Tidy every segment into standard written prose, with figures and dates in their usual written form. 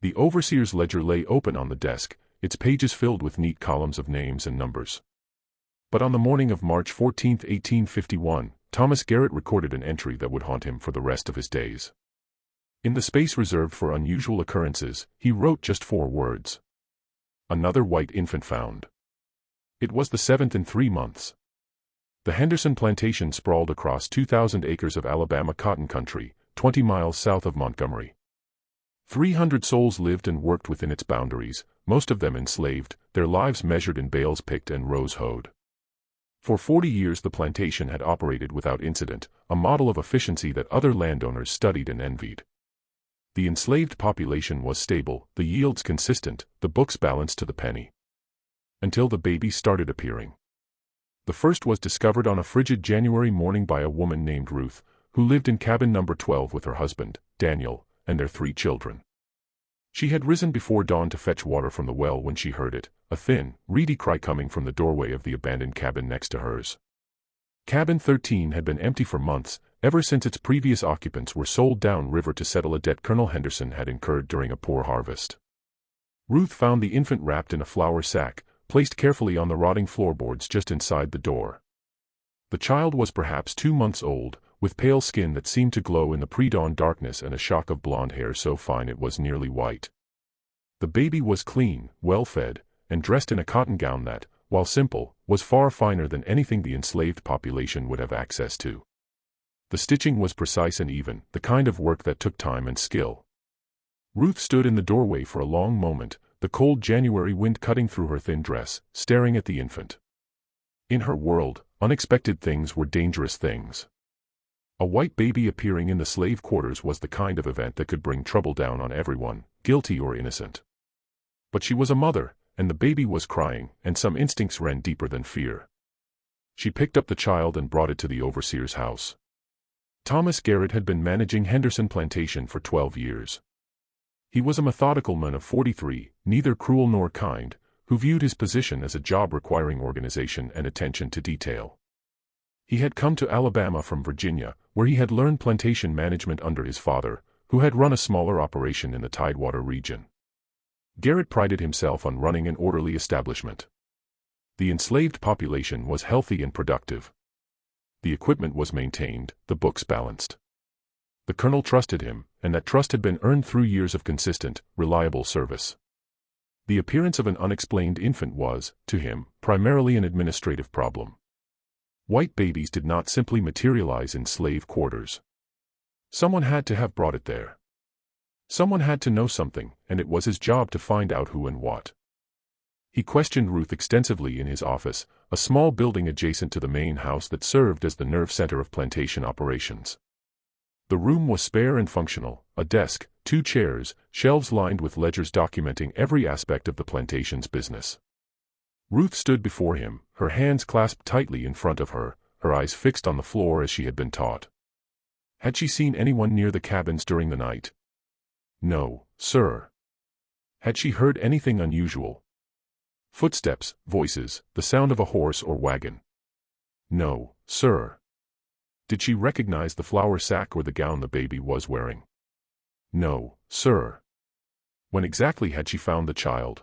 The overseer's ledger lay open on the desk, its pages filled with neat columns of names and numbers. But on the morning of March 14, 1851, Thomas Garrett recorded an entry that would haunt him for the rest of his days. In the space reserved for unusual occurrences, he wrote just 4 words. Another white infant found. It was the 7th in 3 months. The Henderson plantation sprawled across 2,000 acres of Alabama cotton country, 20 miles south of Montgomery. 300 souls lived and worked within its boundaries, most of them enslaved, their lives measured in bales picked and rows hoed. For 40 years the plantation had operated without incident, a model of efficiency that other landowners studied and envied. The enslaved population was stable, the yields consistent, the books balanced to the penny. Until the babies started appearing. The first was discovered on a frigid January morning by a woman named Ruth, who lived in cabin number 12 with her husband, Daniel, and their 3 children. She had risen before dawn to fetch water from the well when she heard it, a thin, reedy cry coming from the doorway of the abandoned cabin next to hers. Cabin 13 had been empty for months, ever since its previous occupants were sold down river to settle a debt Colonel Henderson had incurred during a poor harvest. Ruth found the infant wrapped in a flour sack, placed carefully on the rotting floorboards just inside the door. The child was perhaps 2 months old, with pale skin that seemed to glow in the pre-dawn darkness and a shock of blonde hair so fine it was nearly white. The baby was clean, well-fed, and dressed in a cotton gown that, while simple, was far finer than anything the enslaved population would have access to. The stitching was precise and even, the kind of work that took time and skill. Ruth stood in the doorway for a long moment, the cold January wind cutting through her thin dress, staring at the infant. In her world, unexpected things were dangerous things. A white baby appearing in the slave quarters was the kind of event that could bring trouble down on everyone, guilty or innocent. But she was a mother, and the baby was crying, and some instincts ran deeper than fear. She picked up the child and brought it to the overseer's house. Thomas Garrett had been managing Henderson Plantation for 12 years. He was a methodical man of 43, neither cruel nor kind, who viewed his position as a job requiring organization and attention to detail. He had come to Alabama from Virginia, where he had learned plantation management under his father, who had run a smaller operation in the Tidewater region. Garrett prided himself on running an orderly establishment. The enslaved population was healthy and productive. The equipment was maintained, the books balanced. The colonel trusted him, and that trust had been earned through years of consistent, reliable service. The appearance of an unexplained infant was, to him, primarily an administrative problem. White babies did not simply materialize in slave quarters. Someone had to have brought it there. Someone had to know something, and it was his job to find out who and what. He questioned Ruth extensively in his office, a small building adjacent to the main house that served as the nerve center of plantation operations. The room was spare and functional, a desk, 2 chairs, shelves lined with ledgers documenting every aspect of the plantation's business. Ruth stood before him, her hands clasped tightly in front of her, her eyes fixed on the floor as she had been taught. Had she seen anyone near the cabins during the night? No, sir. Had she heard anything unusual? Footsteps, voices, the sound of a horse or wagon? No, sir. Did she recognize the flour sack or the gown the baby was wearing? No, sir. When exactly had she found the child?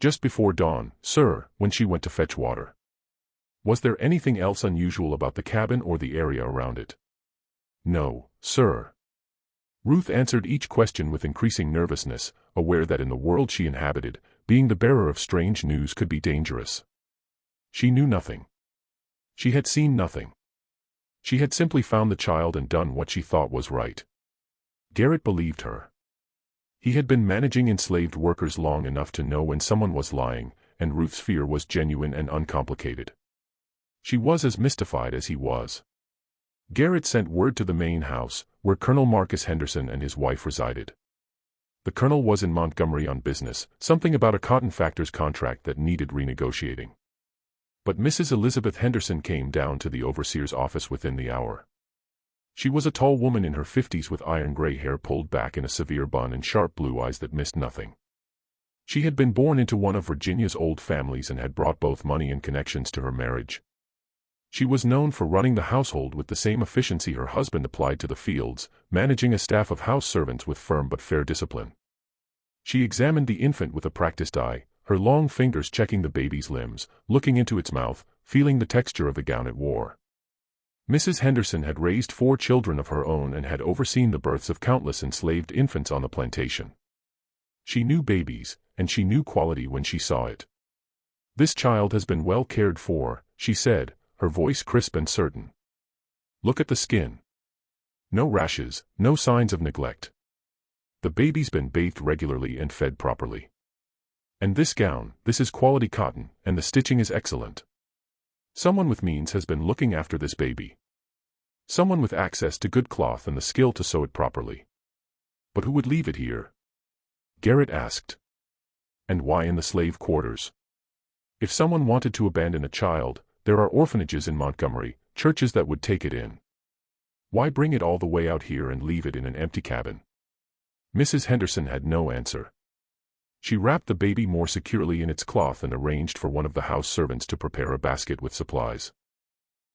Just before dawn, sir, when she went to fetch water. Was there anything else unusual about the cabin or the area around it? No, sir. Ruth answered each question with increasing nervousness, aware that in the world she inhabited, being the bearer of strange news could be dangerous. She knew nothing. She had seen nothing. She had simply found the child and done what she thought was right. Garrett believed her. He had been managing enslaved workers long enough to know when someone was lying, and Ruth's fear was genuine and uncomplicated. She was as mystified as he was. Garrett sent word to the main house, where Colonel Marcus Henderson and his wife resided. The colonel was in Montgomery on business, something about a cotton factor's contract that needed renegotiating. But Mrs. Elizabeth Henderson came down to the overseer's office within the hour. She was a tall woman in her 50s with iron-gray hair pulled back in a severe bun and sharp blue eyes that missed nothing. She had been born into one of Virginia's old families and had brought both money and connections to her marriage. She was known for running the household with the same efficiency her husband applied to the fields, managing a staff of house servants with firm but fair discipline. She examined the infant with a practiced eye, her long fingers checking the baby's limbs, looking into its mouth, feeling the texture of the gown it wore. Mrs. Henderson had raised 4 children of her own and had overseen the births of countless enslaved infants on the plantation. She knew babies, and she knew quality when she saw it. "This child has been well cared for," she said, her voice crisp and certain. "Look at the skin. No rashes, no signs of neglect. The baby's been bathed regularly and fed properly. And this gown, this is quality cotton, and the stitching is excellent. Someone with means has been looking after this baby. Someone with access to good cloth and the skill to sew it properly. But who would leave it here?" Garrett asked. "And why in the slave quarters? If someone wanted to abandon a child, there are orphanages in Montgomery, churches that would take it in. Why bring it all the way out here and leave it in an empty cabin?" Mrs. Henderson had no answer. She wrapped the baby more securely in its cloth and arranged for one of the house servants to prepare a basket with supplies.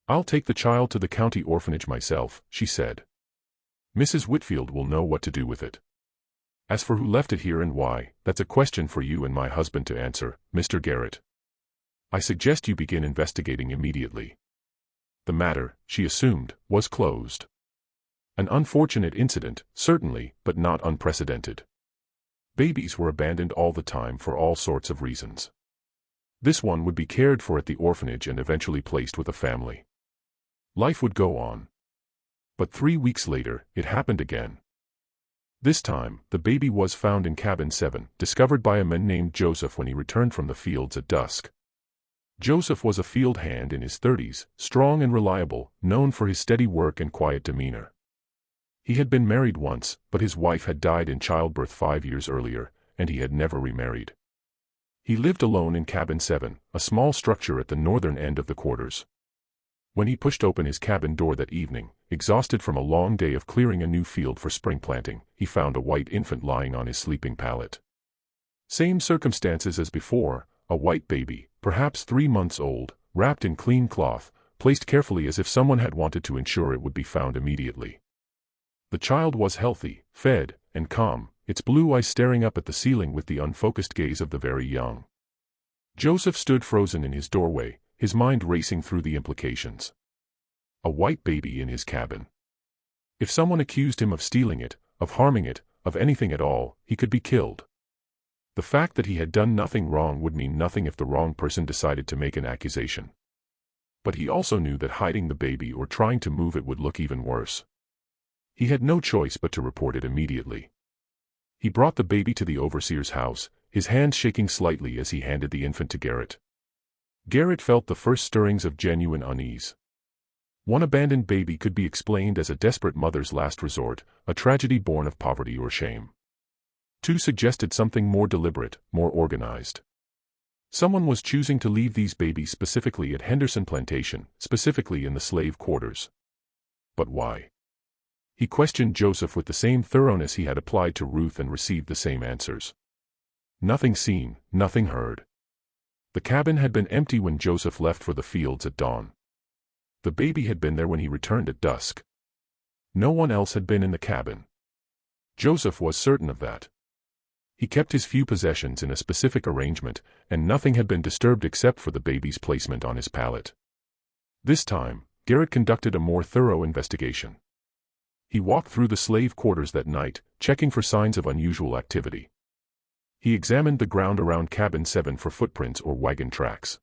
"I'll take the child to the county orphanage myself," she said. "Mrs. Whitfield will know what to do with it. As for who left it here and why, that's a question for you and my husband to answer, Mr. Garrett. I suggest you begin investigating immediately." The matter, she assumed, was closed. An unfortunate incident, certainly, but not unprecedented. Babies were abandoned all the time for all sorts of reasons. This one would be cared for at the orphanage and eventually placed with a family. Life would go on. But 3 weeks later, it happened again. This time, the baby was found in cabin 7, discovered by a man named Joseph when he returned from the fields at dusk. Joseph was a field hand in his 30s, strong and reliable, known for his steady work and quiet demeanor. He had been married once, but his wife had died in childbirth 5 years earlier, and he had never remarried. He lived alone in cabin 7, a small structure at the northern end of the quarters. When he pushed open his cabin door that evening, exhausted from a long day of clearing a new field for spring planting, he found a white infant lying on his sleeping pallet. Same circumstances as before, a white baby, perhaps 3 months old, wrapped in clean cloth, placed carefully as if someone had wanted to ensure it would be found immediately. The child was healthy, fed, and calm, its blue eyes staring up at the ceiling with the unfocused gaze of the very young. Joseph stood frozen in his doorway, his mind racing through the implications. A white baby in his cabin. If someone accused him of stealing it, of harming it, of anything at all, he could be killed. The fact that he had done nothing wrong would mean nothing if the wrong person decided to make an accusation. But he also knew that hiding the baby or trying to move it would look even worse. He had no choice but to report it immediately. He brought the baby to the overseer's house, his hands shaking slightly as he handed the infant to Garrett. Garrett felt the first stirrings of genuine unease. One abandoned baby could be explained as a desperate mother's last resort, a tragedy born of poverty or shame. 2 suggested something more deliberate, more organized. Someone was choosing to leave these babies specifically at Henderson Plantation, specifically in the slave quarters. But why? He questioned Joseph with the same thoroughness he had applied to Ruth and received the same answers. Nothing seen, nothing heard. The cabin had been empty when Joseph left for the fields at dawn. The baby had been there when he returned at dusk. No one else had been in the cabin. Joseph was certain of that. He kept his few possessions in a specific arrangement, and nothing had been disturbed except for the baby's placement on his pallet. This time, Garrett conducted a more thorough investigation. He walked through the slave quarters that night, checking for signs of unusual activity. He examined the ground around cabin 7 for footprints or wagon tracks.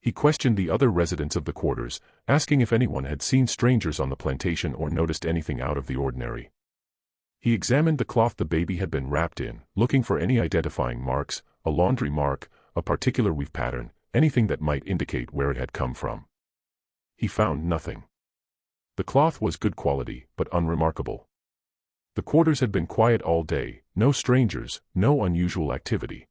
He questioned the other residents of the quarters, asking if anyone had seen strangers on the plantation or noticed anything out of the ordinary. He examined the cloth the baby had been wrapped in, looking for any identifying marks, a laundry mark, a particular weave pattern, anything that might indicate where it had come from. He found nothing. The cloth was good quality, but unremarkable. The quarters had been quiet all day, no strangers, no unusual activity.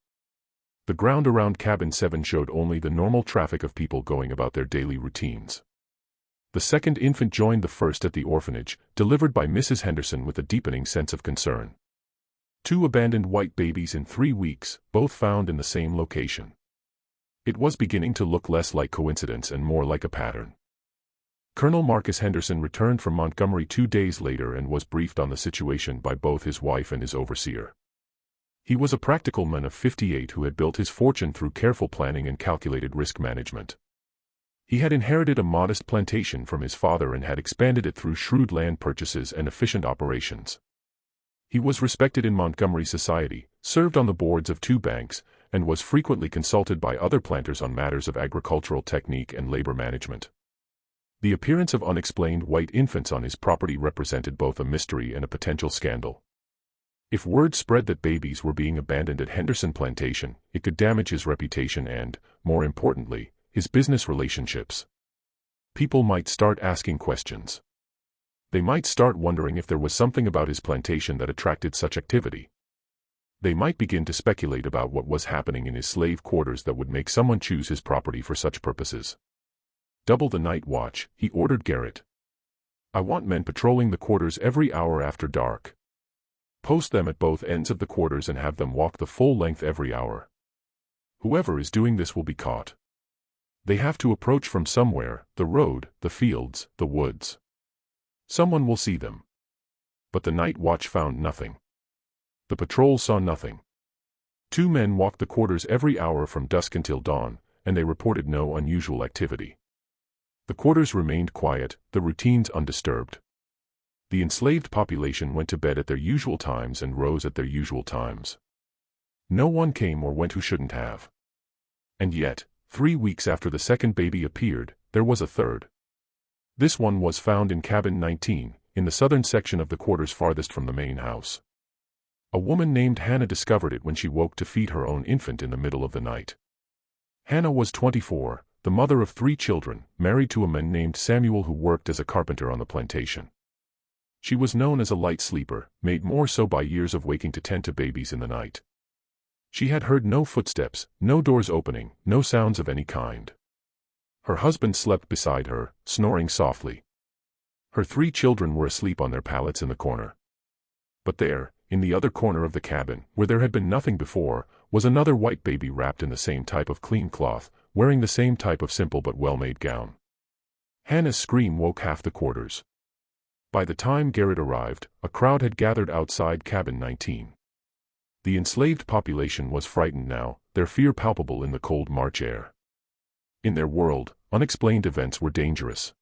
The ground around cabin 7 showed only the normal traffic of people going about their daily routines. The second infant joined the first at the orphanage, delivered by Mrs. Henderson with a deepening sense of concern. 2 abandoned white babies in 3 weeks, both found in the same location. It was beginning to look less like coincidence and more like a pattern. Colonel Marcus Henderson returned from Montgomery 2 days later and was briefed on the situation by both his wife and his overseer. He was a practical man of 58 who had built his fortune through careful planning and calculated risk management. He had inherited a modest plantation from his father and had expanded it through shrewd land purchases and efficient operations. He was respected in Montgomery society, served on the boards of 2 banks, and was frequently consulted by other planters on matters of agricultural technique and labor management. The appearance of unexplained white infants on his property represented both a mystery and a potential scandal. If word spread that babies were being abandoned at Henderson Plantation, it could damage his reputation and, more importantly, his business relationships. People might start asking questions. They might start wondering if there was something about his plantation that attracted such activity. They might begin to speculate about what was happening in his slave quarters that would make someone choose his property for such purposes. Double the night watch, he ordered Garrett. I want men patrolling the quarters every hour after dark. Post them at both ends of the quarters and have them walk the full length every hour. Whoever is doing this will be caught. They have to approach from somewhere, the road, the fields, the woods. Someone will see them. But the night watch found nothing. The patrol saw nothing. 2 men walked the quarters every hour from dusk until dawn, and they reported no unusual activity. The quarters remained quiet, the routines undisturbed. The enslaved population went to bed at their usual times and rose at their usual times. No one came or went who shouldn't have. And yet, 3 weeks after the second baby appeared, there was a third. This one was found in cabin 19, in the southern section of the quarters farthest from the main house. A woman named Hannah discovered it when she woke to feed her own infant in the middle of the night. Hannah was 24, the mother of 3 children, married to a man named Samuel who worked as a carpenter on the plantation. She was known as a light sleeper, made more so by years of waking to tend to babies in the night. She had heard no footsteps, no doors opening, no sounds of any kind. Her husband slept beside her, snoring softly. Her 3 children were asleep on their pallets in the corner. But there, in the other corner of the cabin, where there had been nothing before, was another white baby wrapped in the same type of clean cloth, wearing the same type of simple but well-made gown. Hannah's scream woke half the quarters. By the time Garrett arrived, a crowd had gathered outside cabin 19. The enslaved population was frightened now, their fear palpable in the cold March air. In their world, unexplained events were dangerous.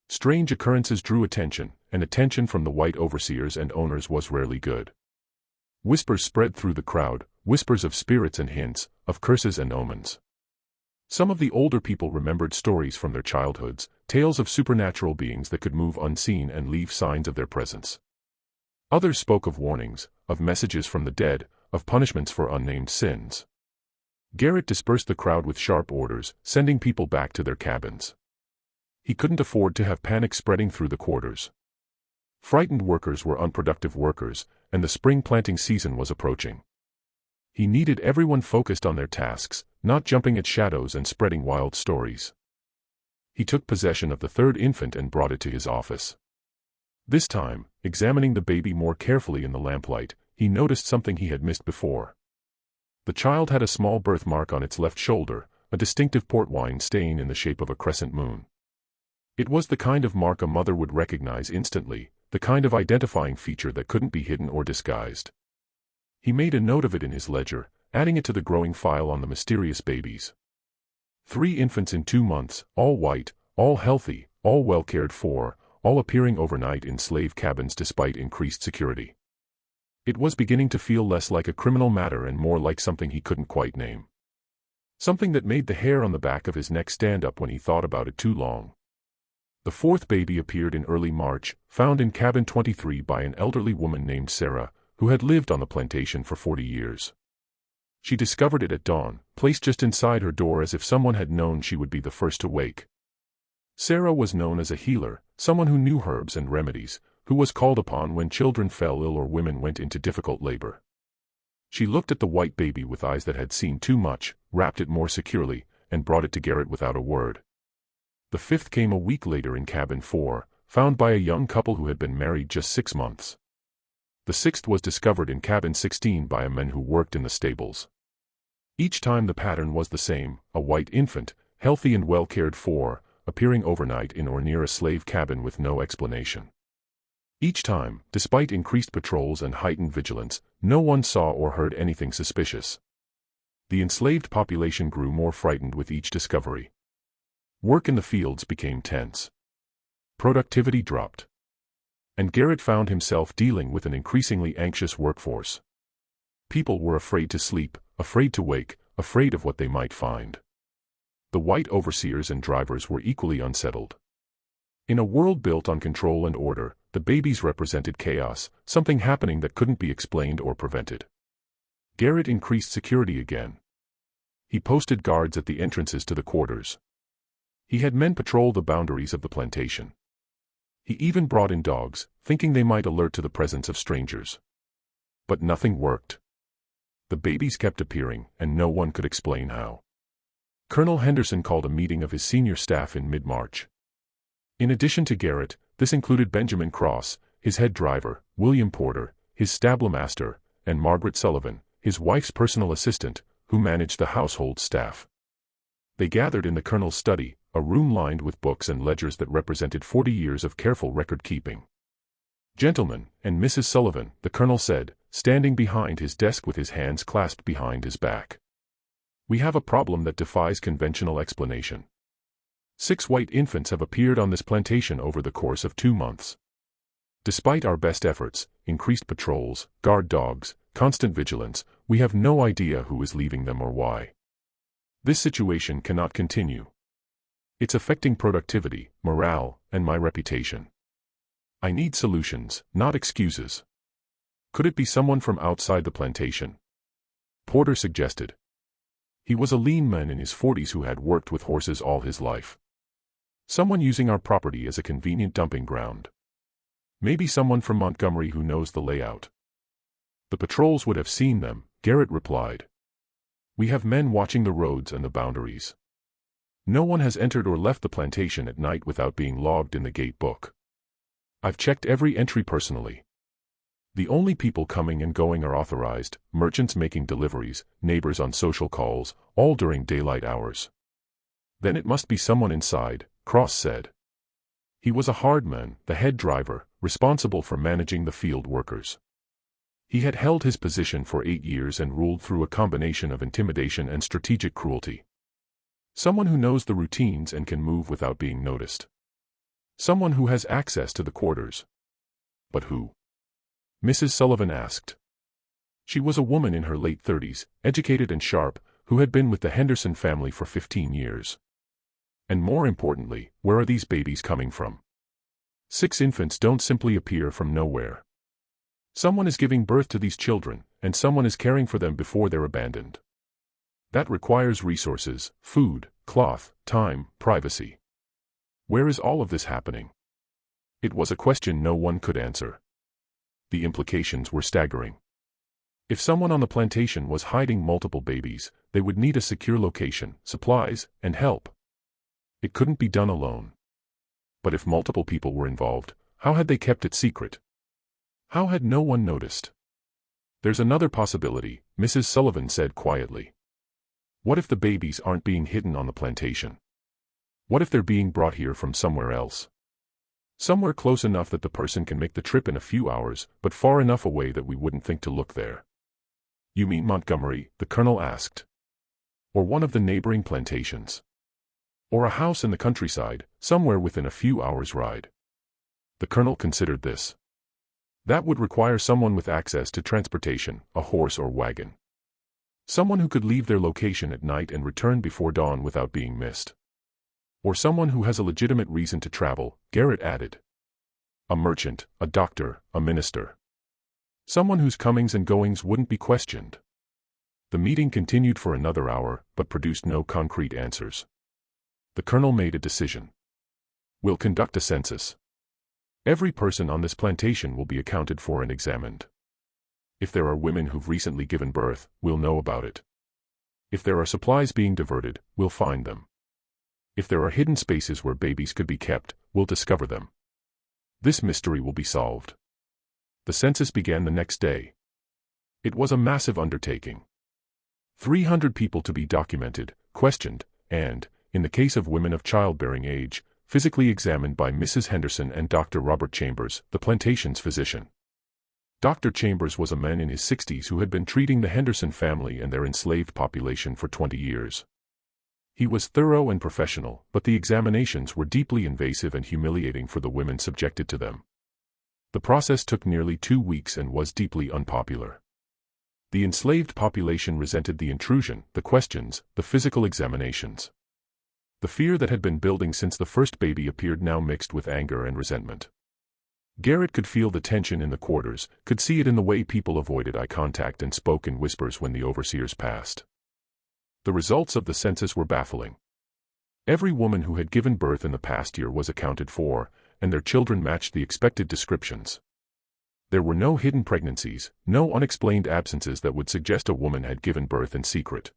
Strange occurrences drew attention, and attention from the white overseers and owners was rarely good. Whispers spread through the crowd, whispers of spirits and hints, of curses and omens. Some of the older people remembered stories from their childhoods, tales of supernatural beings that could move unseen and leave signs of their presence. Others spoke of warnings, of messages from the dead, of punishments for unnamed sins. Garrett dispersed the crowd with sharp orders, sending people back to their cabins. He couldn't afford to have panic spreading through the quarters. Frightened workers were unproductive workers, and the spring planting season was approaching. He needed everyone focused on their tasks, not jumping at shadows and spreading wild stories. He took possession of the 3rd infant and brought it to his office. This time, examining the baby more carefully in the lamplight, he noticed something he had missed before. The child had a small birthmark on its left shoulder, a distinctive port wine stain in the shape of a crescent moon. It was the kind of mark a mother would recognize instantly, the kind of identifying feature that couldn't be hidden or disguised. He made a note of it in his ledger, adding it to the growing file on the mysterious babies. 3 infants in 2 months, all white, all healthy, all well cared for, all appearing overnight in slave cabins despite increased security. It was beginning to feel less like a criminal matter and more like something he couldn't quite name. Something that made the hair on the back of his neck stand up when he thought about it too long. The 4th baby appeared in early March, found in cabin 23 by an elderly woman named Sarah, who had lived on the plantation for 40 years. She discovered it at dawn, placed just inside her door as if someone had known she would be the first to wake. Sarah was known as a healer, someone who knew herbs and remedies, who was called upon when children fell ill or women went into difficult labor. She looked at the white baby with eyes that had seen too much, wrapped it more securely, and brought it to Garrett without a word. The 5th came a week later in cabin 4, found by a young couple who had been married just 6 months. The 6th was discovered in cabin 16 by a man who worked in the stables. Each time the pattern was the same, a white infant, healthy and well cared for, appearing overnight in or near a slave cabin with no explanation. Each time, despite increased patrols and heightened vigilance, no one saw or heard anything suspicious. The enslaved population grew more frightened with each discovery. Work in the fields became tense. Productivity dropped. And Garrett found himself dealing with an increasingly anxious workforce. People were afraid to sleep, afraid to wake, afraid of what they might find. The white overseers and drivers were equally unsettled. In a world built on control and order, the babies represented chaos, something happening that couldn't be explained or prevented. Garrett increased security again. He posted guards at the entrances to the quarters. He had men patrol the boundaries of the plantation. He even brought in dogs, thinking they might alert to the presence of strangers. But nothing worked. The babies kept appearing, and no one could explain how. Colonel Henderson called a meeting of his senior staff in mid-March. In addition to Garrett, this included Benjamin Cross, his head driver, William Porter, his stablemaster, and Margaret Sullivan, his wife's personal assistant, who managed the household staff. They gathered in the colonel's study, a room lined with books and ledgers that represented 40 years of careful record-keeping. "Gentlemen, and Mrs. Sullivan," the colonel said, standing behind his desk with his hands clasped behind his back. "We have a problem that defies conventional explanation. 6 white infants have appeared on this plantation over the course of 2 months. Despite our best efforts, increased patrols, guard dogs, constant vigilance, we have no idea who is leaving them or why. This situation cannot continue. It's affecting productivity, morale, and my reputation. I need solutions, not excuses. Could it be someone from outside the plantation?" Porter suggested. He was a lean man in his 40s who had worked with horses all his life. "Someone using our property as a convenient dumping ground. Maybe someone from Montgomery who knows the layout." "The patrols would have seen them," Garrett replied. "We have men watching the roads and the boundaries. No one has entered or left the plantation at night without being logged in the gate book. I've checked every entry personally. The only people coming and going are authorized, merchants making deliveries, neighbors on social calls, all during daylight hours." "Then it must be someone inside," Cross said. He was a hard man, the head driver, responsible for managing the field workers. He had held his position for 8 years and ruled through a combination of intimidation and strategic cruelty. Someone who knows the routines and can move without being noticed. Someone who has access to the quarters. "But who?" Mrs. Sullivan asked. She was a woman in her late 30s, educated and sharp, who had been with the Henderson family for 15 years. "And more importantly, where are these babies coming from? 6 infants don't simply appear from nowhere. Someone is giving birth to these children, and someone is caring for them before they're abandoned. That requires resources, food, cloth, time, privacy. Where is all of this happening?" It was a question no one could answer. The implications were staggering. If someone on the plantation was hiding multiple babies, they would need a secure location, supplies, and help. It couldn't be done alone. But if multiple people were involved, how had they kept it secret? How had no one noticed? "There's another possibility," Mrs. Sullivan said quietly. "What if the babies aren't being hidden on the plantation? What if they're being brought here from somewhere else? Somewhere close enough that the person can make the trip in a few hours, but far enough away that we wouldn't think to look there." "You mean Montgomery?" the colonel asked. "Or one of the neighboring plantations? Or a house in the countryside, somewhere within a few hours' ride?" The colonel considered this. That would require someone with access to transportation, a horse or wagon. Someone who could leave their location at night and return before dawn without being missed. Or someone who has a legitimate reason to travel, Garrett added. A merchant, a doctor, a minister. Someone whose comings and goings wouldn't be questioned. The meeting continued for another hour, but produced no concrete answers. The colonel made a decision. "We'll conduct a census. Every person on this plantation will be accounted for and examined. If there are women who've recently given birth, we'll know about it. If there are supplies being diverted, we'll find them. If there are hidden spaces where babies could be kept, we'll discover them. This mystery will be solved." The census began the next day. It was a massive undertaking. 300 people to be documented, questioned, and, in the case of women of childbearing age, physically examined by Mrs. Henderson and Dr. Robert Chambers, the plantation's physician. Dr. Chambers was a man in his 60s who had been treating the Henderson family and their enslaved population for 20 years. He was thorough and professional, but the examinations were deeply invasive and humiliating for the women subjected to them. The process took nearly 2 weeks and was deeply unpopular. The enslaved population resented the intrusion, the questions, the physical examinations. The fear that had been building since the first baby appeared now mixed with anger and resentment. Garrett could feel the tension in the quarters, could see it in the way people avoided eye contact and spoke in whispers when the overseers passed. The results of the census were baffling. Every woman who had given birth in the past year was accounted for, and their children matched the expected descriptions. There were no hidden pregnancies, no unexplained absences that would suggest a woman had given birth in secret.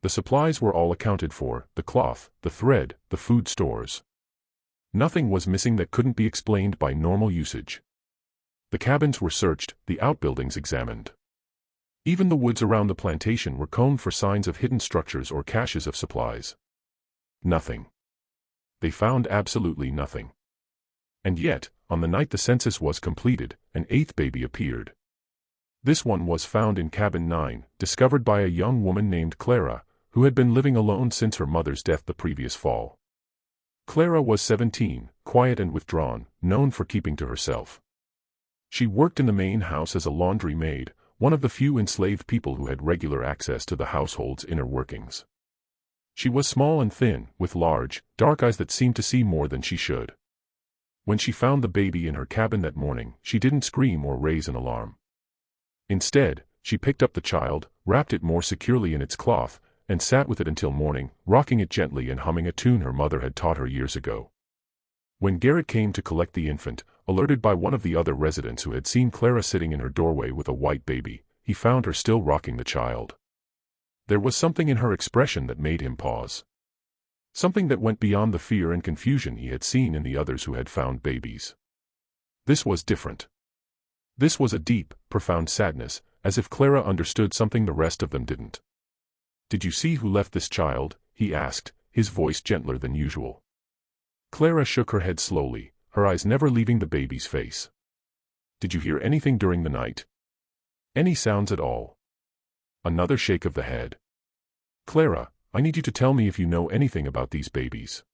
The supplies were all accounted for, the cloth, the thread, the food stores. Nothing was missing that couldn't be explained by normal usage. The cabins were searched, the outbuildings examined. Even the woods around the plantation were combed for signs of hidden structures or caches of supplies. Nothing. They found absolutely nothing. And yet, on the night the census was completed, an 8th baby appeared. This one was found in Cabin 9, discovered by a young woman named Clara, who had been living alone since her mother's death the previous fall. Clara was 17, quiet and withdrawn, known for keeping to herself. She worked in the main house as a laundry maid, one of the few enslaved people who had regular access to the household's inner workings. She was small and thin, with large, dark eyes that seemed to see more than she should. When she found the baby in her cabin that morning, she didn't scream or raise an alarm. Instead, she picked up the child, wrapped it more securely in its cloth, and sat with it until morning, rocking it gently and humming a tune her mother had taught her years ago. When Garrett came to collect the infant, alerted by one of the other residents who had seen Clara sitting in her doorway with a white baby, he found her still rocking the child. There was something in her expression that made him pause. Something that went beyond the fear and confusion he had seen in the others who had found babies. This was different. This was a deep, profound sadness, as if Clara understood something the rest of them didn't. "Did you see who left this child?" he asked, his voice gentler than usual. Clara shook her head slowly, her eyes never leaving the baby's face. "Did you hear anything during the night? Any sounds at all?" Another shake of the head. "Clara, I need you to tell me if you know anything about these babies.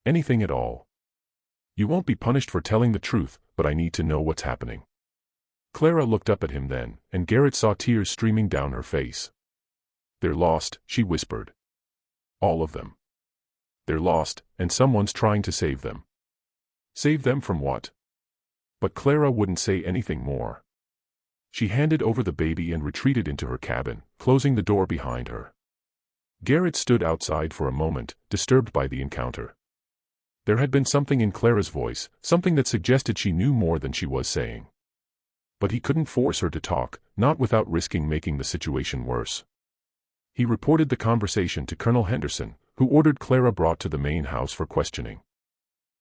Anything at all. You won't be punished for telling the truth, but I need to know what's happening." Clara looked up at him then, and Garrett saw tears streaming down her face. "They're lost," she whispered. "All of them. They're lost, and someone's trying to save them." Save them from what? But Clara wouldn't say anything more. She handed over the baby and retreated into her cabin, closing the door behind her. Garrett stood outside for a moment, disturbed by the encounter. There had been something in Clara's voice, something that suggested she knew more than she was saying. But he couldn't force her to talk, not without risking making the situation worse. He reported the conversation to Colonel Henderson, who ordered Clara brought to the main house for questioning.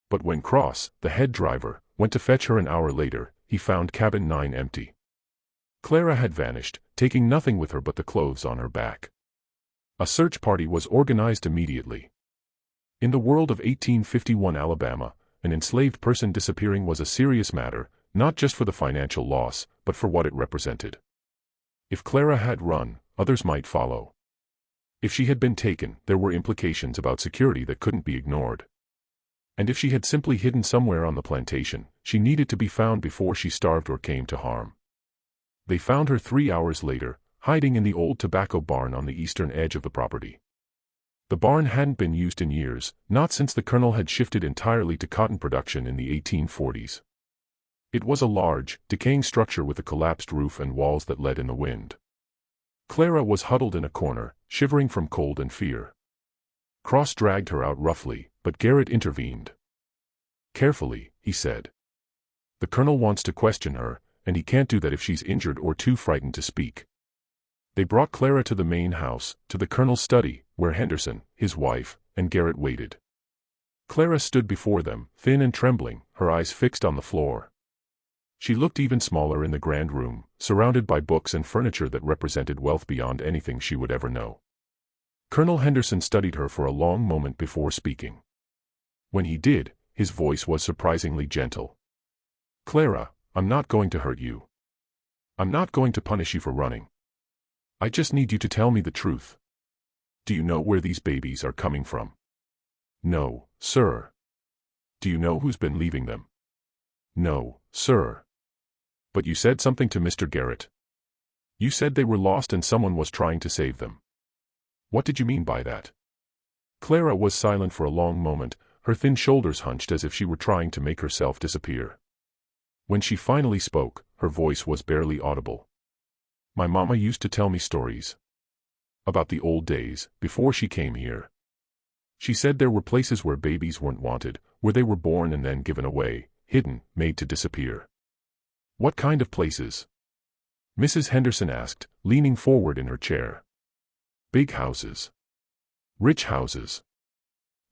But when Cross, the head driver, went to fetch her an hour later, he found Cabin 9 empty. Clara had vanished, taking nothing with her but the clothes on her back. A search party was organized immediately. In the world of 1851 Alabama, an enslaved person disappearing was a serious matter, not just for the financial loss, but for what it represented. If Clara had run, others might follow. If she had been taken, there were implications about security that couldn't be ignored. And if she had simply hidden somewhere on the plantation, she needed to be found before she starved or came to harm. They found her 3 hours later, hiding in the old tobacco barn on the eastern edge of the property. The barn hadn't been used in years, not since the colonel had shifted entirely to cotton production in the 1840s. It was a large, decaying structure with a collapsed roof and walls that let in the wind. Clara was huddled in a corner, shivering from cold and fear. Cross dragged her out roughly, but Garrett intervened. "Carefully," he said. "The colonel wants to question her, and he can't do that if she's injured or too frightened to speak." They brought Clara to the main house, to the colonel's study, where Henderson, his wife, and Garrett waited. Clara stood before them, thin and trembling, her eyes fixed on the floor. She looked even smaller in the grand room, surrounded by books and furniture that represented wealth beyond anything she would ever know. Colonel Henderson studied her for a long moment before speaking. When he did, his voice was surprisingly gentle. "Clara, I'm not going to hurt you. I'm not going to punish you for running. I just need you to tell me the truth. Do you know where these babies are coming from?" "No, sir." "Do you know who's been leaving them?" "No, sir." "But you said something to Mr. Garrett. You said they were lost and someone was trying to save them. What did you mean by that?" Clara was silent for a long moment, her thin shoulders hunched as if she were trying to make herself disappear. When she finally spoke, her voice was barely audible. "My mama used to tell me stories. About the old days, before she came here. She said there were places where babies weren't wanted, where they were born and then given away, hidden, made to disappear." "What kind of places?" Mrs. Henderson asked, leaning forward in her chair. "Big houses. Rich houses.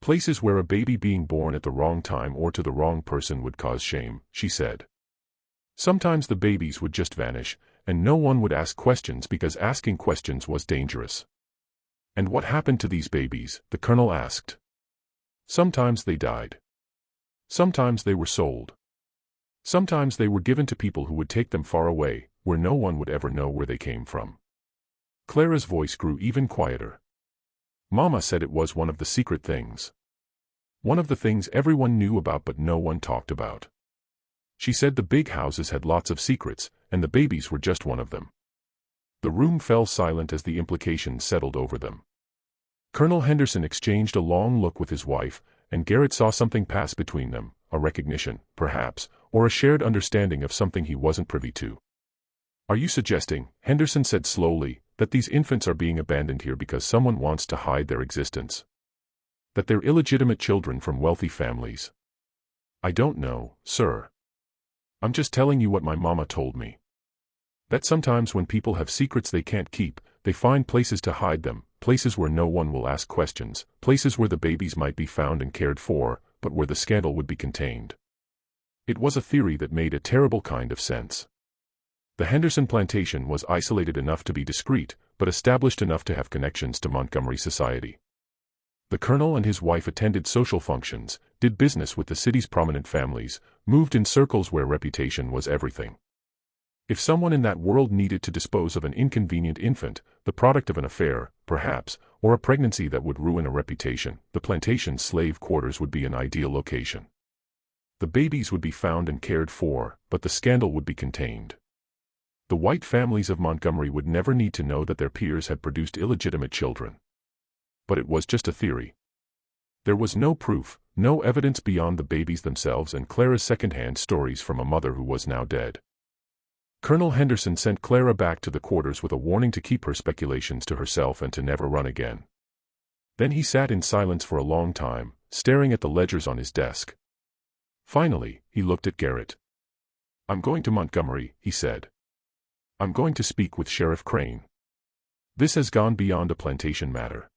Places where a baby being born at the wrong time or to the wrong person would cause shame," she said. "Sometimes the babies would just vanish, and no one would ask questions because asking questions was dangerous." "And what happened to these babies?" the colonel asked. "Sometimes they died. Sometimes they were sold. Sometimes they were given to people who would take them far away, where no one would ever know where they came from." Clara's voice grew even quieter. "Mama said it was one of the secret things. One of the things everyone knew about but no one talked about. She said the big houses had lots of secrets, and the babies were just one of them." The room fell silent as the implications settled over them. Colonel Henderson exchanged a long look with his wife, and Garrett saw something pass between them, a recognition, perhaps, or a shared understanding of something he wasn't privy to. "Are you suggesting," Henderson said slowly, "that these infants are being abandoned here because someone wants to hide their existence? That they're illegitimate children from wealthy families?" "I don't know, sir. I'm just telling you what my mama told me. That sometimes when people have secrets they can't keep, they find places to hide them, places where no one will ask questions, places where the babies might be found and cared for, but where the scandal would be contained." It was a theory that made a terrible kind of sense. The Henderson plantation was isolated enough to be discreet, but established enough to have connections to Montgomery society. The colonel and his wife attended social functions, did business with the city's prominent families, moved in circles where reputation was everything. If someone in that world needed to dispose of an inconvenient infant, the product of an affair, perhaps, or a pregnancy that would ruin a reputation, the plantation's slave quarters would be an ideal location. The babies would be found and cared for, but the scandal would be contained. The white families of Montgomery would never need to know that their peers had produced illegitimate children. But it was just a theory. There was no proof, no evidence beyond the babies themselves and Clara's second-hand stories from a mother who was now dead. Colonel Henderson sent Clara back to the quarters with a warning to keep her speculations to herself and to never run again. Then he sat in silence for a long time, staring at the ledgers on his desk. Finally, he looked at Garrett. "I'm going to Montgomery," he said. "I'm going to speak with Sheriff Crane. This has gone beyond a plantation matter.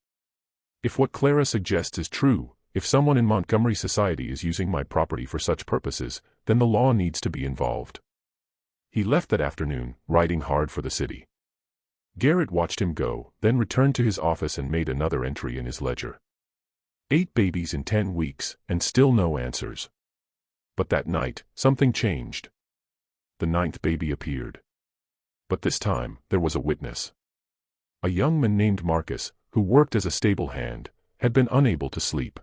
If what Clara suggests is true, if someone in Montgomery society is using my property for such purposes, then the law needs to be involved." He left that afternoon, riding hard for the city. Garrett watched him go, then returned to his office and made another entry in his ledger. 8 babies in 10 weeks, and still no answers. But that night, something changed. The 9th baby appeared. But this time, there was a witness. A young man named Marcus, who worked as a stable hand, had been unable to sleep.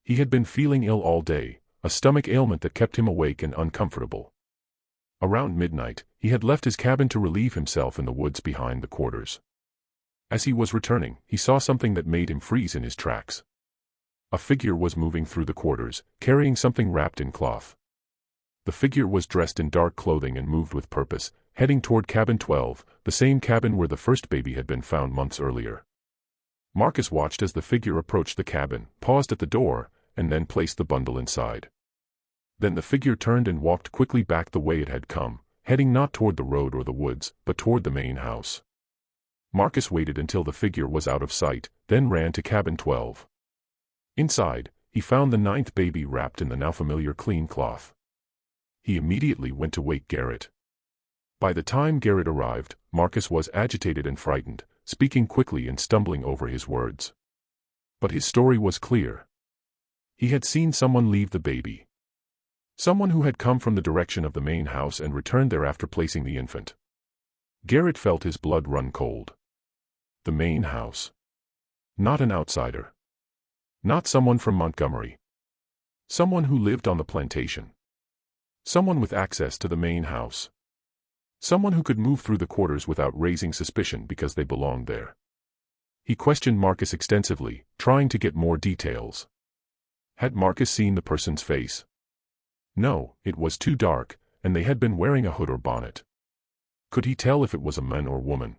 He had been feeling ill all day, a stomach ailment that kept him awake and uncomfortable. Around midnight, he had left his cabin to relieve himself in the woods behind the quarters. As he was returning, he saw something that made him freeze in his tracks. A figure was moving through the quarters, carrying something wrapped in cloth. The figure was dressed in dark clothing and moved with purpose, heading toward cabin 12, the same cabin where the first baby had been found months earlier. Marcus watched as the figure approached the cabin, paused at the door, and then placed the bundle inside. Then the figure turned and walked quickly back the way it had come, heading not toward the road or the woods, but toward the main house. Marcus waited until the figure was out of sight, then ran to cabin 12. Inside, he found the 9th baby wrapped in the now familiar clean cloth. He immediately went to wake Garrett. By the time Garrett arrived, Marcus was agitated and frightened, speaking quickly and stumbling over his words. But his story was clear. He had seen someone leave the baby. Someone who had come from the direction of the main house and returned there after placing the infant. Garrett felt his blood run cold. The main house. Not an outsider. Not someone from Montgomery. Someone who lived on the plantation. Someone with access to the main house. Someone who could move through the quarters without raising suspicion because they belonged there. He questioned Marcus extensively, trying to get more details. Had Marcus seen the person's face? No, it was too dark, and they had been wearing a hood or bonnet. Could he tell if it was a man or woman?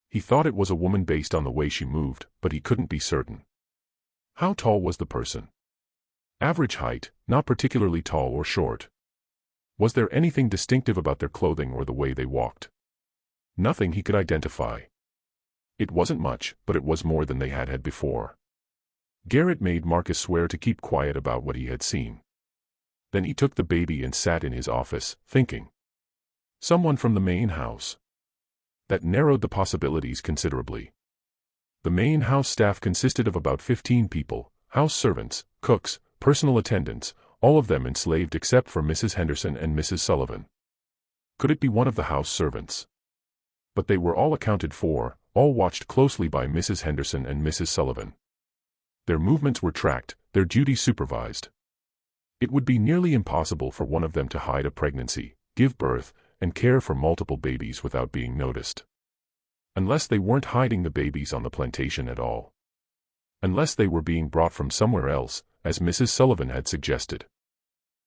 He thought it was a woman based on the way she moved, but he couldn't be certain. How tall was the person? Average height, not particularly tall or short. Was there anything distinctive about their clothing or the way they walked? Nothing he could identify. It wasn't much, but it was more than they had had before. Garrett made Marcus swear to keep quiet about what he had seen. Then he took the baby and sat in his office, thinking. Someone from the main house. That narrowed the possibilities considerably. The main house staff consisted of about 15 people, house servants, cooks, personal attendants, all of them enslaved except for Mrs. Henderson and Mrs. Sullivan. Could it be one of the house servants? But they were all accounted for, all watched closely by Mrs. Henderson and Mrs. Sullivan. Their movements were tracked, their duties supervised. It would be nearly impossible for one of them to hide a pregnancy, give birth, and care for multiple babies without being noticed. Unless they weren't hiding the babies on the plantation at all. Unless they were being brought from somewhere else, as Mrs. Sullivan had suggested.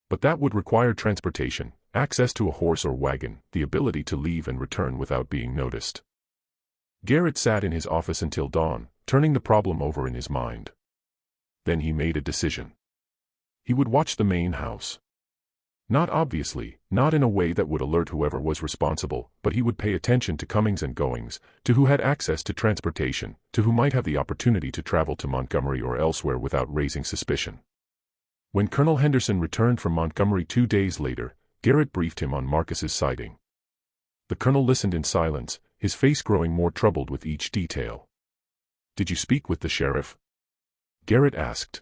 But that would require transportation, access to a horse or wagon, the ability to leave and return without being noticed. Garrett sat in his office until dawn, turning the problem over in his mind. Then he made a decision. He would watch the main house. Not obviously, not in a way that would alert whoever was responsible, but he would pay attention to comings and goings, to who had access to transportation, to who might have the opportunity to travel to Montgomery or elsewhere without raising suspicion. When Colonel Henderson returned from Montgomery 2 days later, Garrett briefed him on Marcus's sighting. The colonel listened in silence, his face growing more troubled with each detail. "Did you speak with the sheriff?" Garrett asked.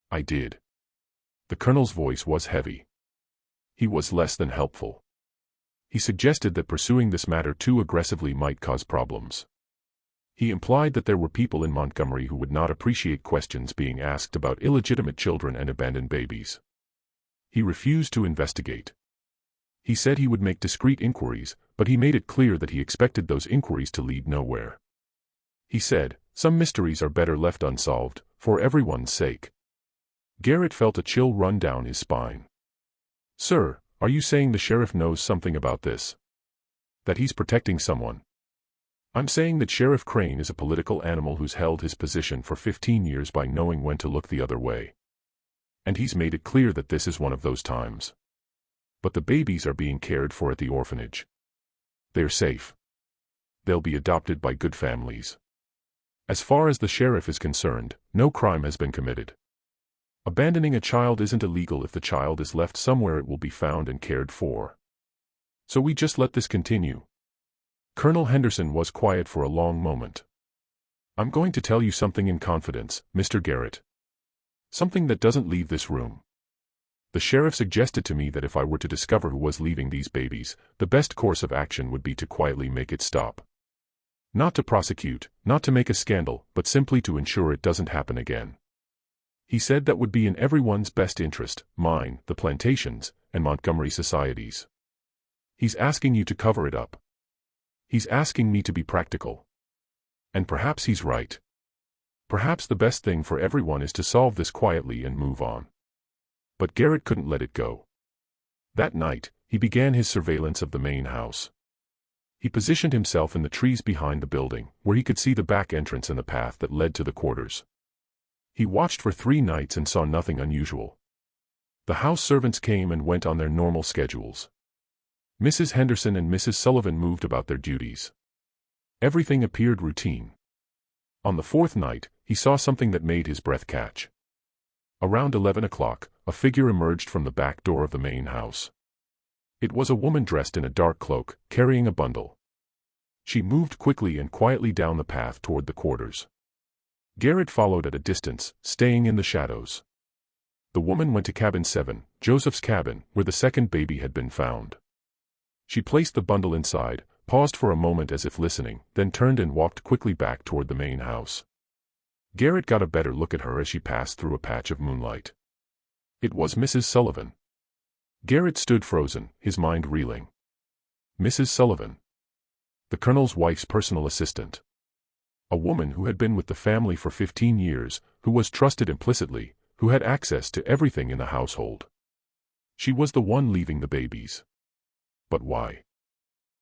"I did." The colonel's voice was heavy. He was less than helpful. He suggested that pursuing this matter too aggressively might cause problems. He implied that there were people in Montgomery who would not appreciate questions being asked about illegitimate children and abandoned babies. He refused to investigate. He said he would make discreet inquiries, but he made it clear that he expected those inquiries to lead nowhere. He said, "Some mysteries are better left unsolved, for everyone's sake." Garrett felt a chill run down his spine. "Sir, are you saying the sheriff knows something about this? That he's protecting someone?" "I'm saying that Sheriff Crane is a political animal who's held his position for 15 years by knowing when to look the other way. And he's made it clear that this is one of those times. But the babies are being cared for at the orphanage. They're safe. They'll be adopted by good families. As far as the sheriff is concerned, no crime has been committed. Abandoning a child isn't illegal if the child is left somewhere it will be found and cared for. So we just let this continue." Colonel Henderson was quiet for a long moment. "I'm going to tell you something in confidence, Mr. Garrett. Something that doesn't leave this room. The sheriff suggested to me that if I were to discover who was leaving these babies, the best course of action would be to quietly make it stop. Not to prosecute, not to make a scandal, but simply to ensure it doesn't happen again. He said that would be in everyone's best interest, mine, the plantations, and Montgomery societies. He's asking you to cover it up. He's asking me to be practical. And perhaps he's right. Perhaps the best thing for everyone is to solve this quietly and move on." But Garrett couldn't let it go. That night, he began his surveillance of the main house. He positioned himself in the trees behind the building, where he could see the back entrance and the path that led to the quarters. He watched for 3 nights and saw nothing unusual. The house servants came and went on their normal schedules. Mrs. Henderson and Mrs. Sullivan moved about their duties. Everything appeared routine. On the 4th night, he saw something that made his breath catch. Around 11 o'clock, a figure emerged from the back door of the main house. It was a woman dressed in a dark cloak, carrying a bundle. She moved quickly and quietly down the path toward the quarters. Garrett followed at a distance, staying in the shadows. The woman went to cabin 7, Joseph's cabin, where the second baby had been found. She placed the bundle inside, paused for a moment as if listening, then turned and walked quickly back toward the main house. Garrett got a better look at her as she passed through a patch of moonlight. It was Mrs. Sullivan. Garrett stood frozen, his mind reeling. Mrs. Sullivan. The colonel's wife's personal assistant. A woman who had been with the family for 15 years, who was trusted implicitly, who had access to everything in the household. She was the one leaving the babies. But why?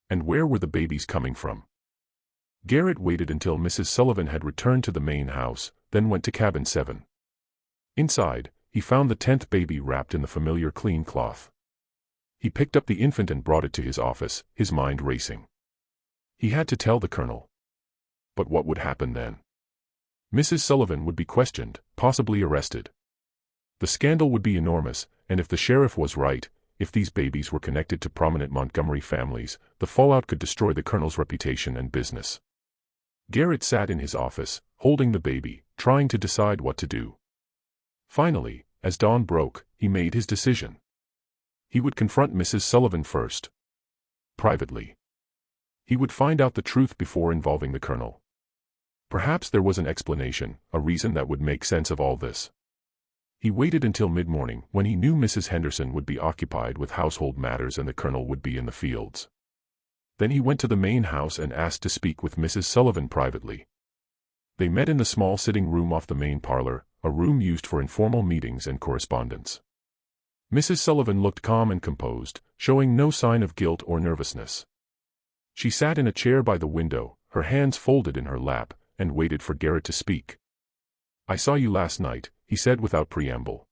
And where were the babies coming from? Garrett waited until Mrs. Sullivan had returned to the main house, then went to cabin 7. Inside, he found the 10th baby wrapped in the familiar clean cloth. He picked up the infant and brought it to his office, his mind racing. He had to tell the colonel. But what would happen then? Mrs. Sullivan would be questioned, possibly arrested. The scandal would be enormous, and if the sheriff was right, if these babies were connected to prominent Montgomery families, the fallout could destroy the colonel's reputation and business. Garrett sat in his office, holding the baby, trying to decide what to do. Finally, as dawn broke, he made his decision. He would confront Mrs. Sullivan first. Privately. He would find out the truth before involving the colonel. Perhaps there was an explanation, a reason that would make sense of all this. He waited until mid-morning, when he knew Mrs. Henderson would be occupied with household matters and the colonel would be in the fields. Then he went to the main house and asked to speak with Mrs. Sullivan privately. They met in the small sitting room off the main parlor, a room used for informal meetings and correspondence. Mrs. Sullivan looked calm and composed, showing no sign of guilt or nervousness. She sat in a chair by the window, her hands folded in her lap, and waited for Garrett to speak. "I saw you last night," he said without preamble.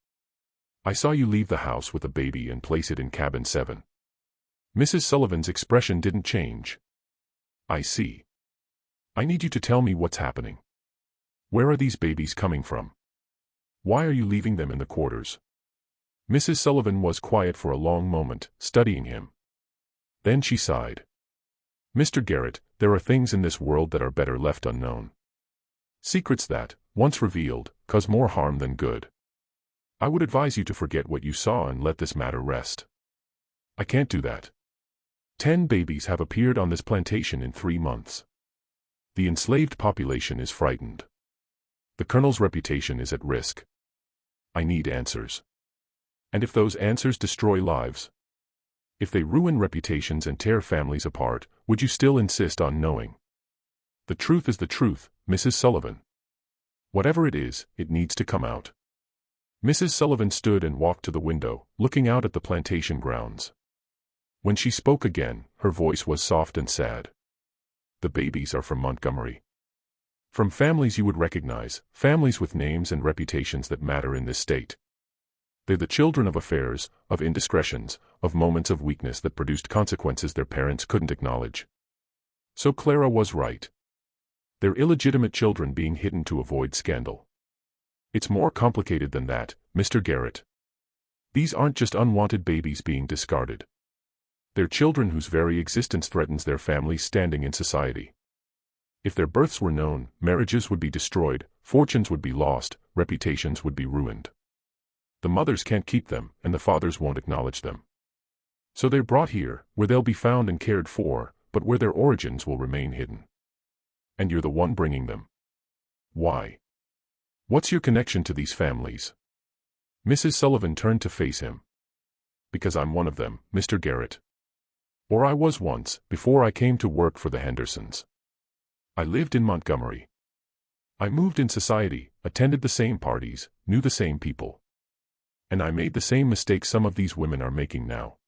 "I saw you leave the house with a baby and place it in cabin 7. Mrs. Sullivan's expression didn't change. "I see. I need you to tell me what's happening. Where are these babies coming from? Why are you leaving them in the quarters?" Mrs. Sullivan was quiet for a long moment, studying him. Then she sighed. "Mr. Garrett, there are things in this world that are better left unknown. Secrets that, once revealed, cause more harm than good. I would advise you to forget what you saw and let this matter rest." "I can't do that. 10 babies have appeared on this plantation in 3 months. The enslaved population is frightened. The colonel's reputation is at risk. I need answers. And if those answers destroy lives, if they ruin reputations and tear families apart, would you still insist on knowing? The truth is the truth, Mrs. Sullivan. Whatever it is, it needs to come out." Mrs. Sullivan stood and walked to the window, looking out at the plantation grounds. When she spoke again, her voice was soft and sad. "The babies are from Montgomery. From families you would recognize, families with names and reputations that matter in this state. They're the children of affairs, of indiscretions, of moments of weakness that produced consequences their parents couldn't acknowledge. So Clara was right. They're illegitimate children being hidden to avoid scandal. It's more complicated than that, Mr. Garrett. These aren't just unwanted babies being discarded. They're children whose very existence threatens their family's standing in society. If their births were known, marriages would be destroyed, fortunes would be lost, reputations would be ruined. The mothers can't keep them, and the fathers won't acknowledge them. So they're brought here, where they'll be found and cared for, but where their origins will remain hidden. And you're the one bringing them. Why? What's your connection to these families?" Mrs. Sullivan turned to face him. "Because I'm one of them, Mr. Garrett. Or I was once, before I came to work for the Hendersons. I lived in Montgomery. I moved in society, attended the same parties, knew the same people. And I made the same mistakes some of these women are making now.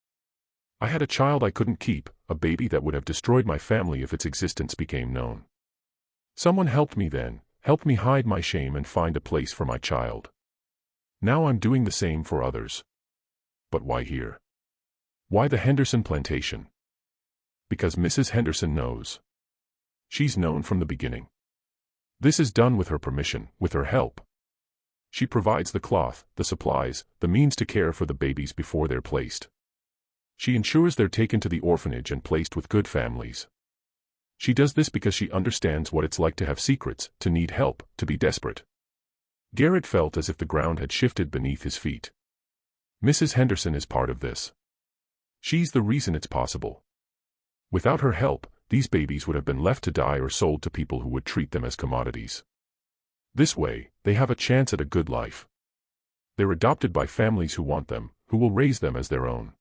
I had a child I couldn't keep, a baby that would have destroyed my family if its existence became known. Someone helped me then, helped me hide my shame and find a place for my child. Now I'm doing the same for others. But why here? Why the Henderson plantation? Because Mrs. Henderson knows. She's known from the beginning. This is done with her permission, with her help. She provides the cloth, the supplies, the means to care for the babies before they're placed. She ensures they're taken to the orphanage and placed with good families. She does this because she understands what it's like to have secrets, to need help, to be desperate. Garrett felt as if the ground had shifted beneath his feet. Mrs. Henderson is part of this. She's the reason it's possible. Without her help, these babies would have been left to die or sold to people who would treat them as commodities. This way, they have a chance at a good life. They're adopted by families who want them, who will raise them as their own.